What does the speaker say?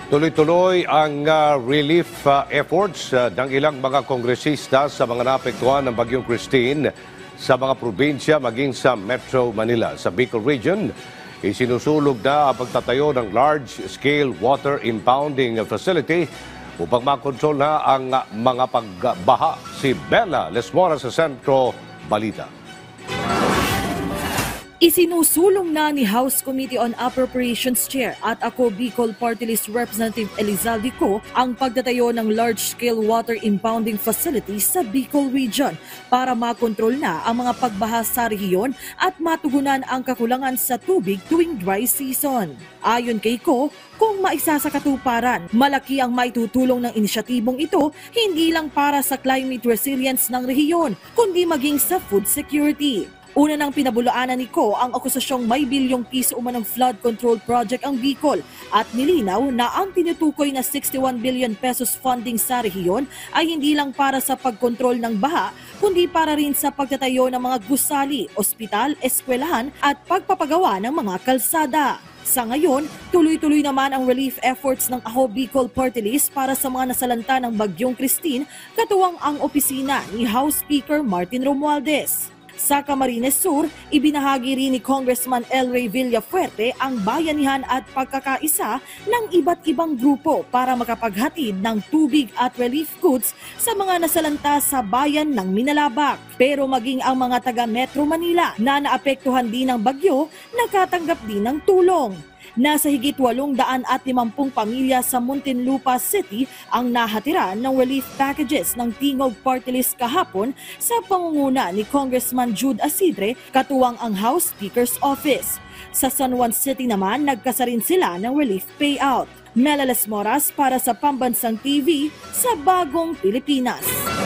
Tuloy-tuloy ang relief efforts ng ilang mga kongresista sa mga naapektuhan ng Bagyong Christine sa mga probinsya maging sa Metro Manila. Sa Bicol Region, isinusulog na ang pagtatayo ng large-scale water impounding facility upang makontrol na ang mga pagbaha. Si Bella Lesmora sa Sentro Balita. Isinusulong na ni House Committee on Appropriations Chair at ako Bicol Party List Representative Elizalde Co ang pagtatayo ng large-scale water impounding facility sa Bicol Region para makontrol na ang mga pagbaha sa rehiyon at matugunan ang kakulangan sa tubig tuwing dry season. Ayon kay Co, kung maisa sa katuparan, malaki ang maitutulong ng inisyatibong ito hindi lang para sa climate resilience ng rehiyon, kundi maging sa food security. Una nang pinabulaanan ni Co ang akusasyong may bilyong piso umanong flood control project ang Bicol at nilinaw na ang tinutukoy na 61 billion pesos funding sa rehiyon ay hindi lang para sa pagkontrol ng baha kundi para rin sa pagtatayo ng mga gusali, ospital, eskwelahan at pagpapagawa ng mga kalsada. Sa ngayon, tuloy-tuloy naman ang relief efforts ng Ako Bicol Party List para sa mga nasalanta ng Bagyong Christine, katuwang ang opisina ni House Speaker Martin Romualdez. Sa Camarines Sur, ibinahagi rin ni Congressman El Rey Villafuerte ang bayanihan at pagkakaisa ng iba't ibang grupo para makapaghatid ng tubig at relief goods sa mga nasalanta sa bayan ng Minalabak. Pero maging ang mga taga Metro Manila na naapektuhan din ng bagyo, nakatanggap din ng tulong. Nasa higit 850 pamilya sa Muntinlupa City ang nahatiran ng relief packages ng Tingog Party List kahapon sa pangunguna ni Congressman Jude Asidre, katuwang ang House Speaker's Office. Sa San Juan City naman, nagkasarin sila ng relief payout. Mela Lesmoras para sa Pambansang TV sa Bagong Pilipinas.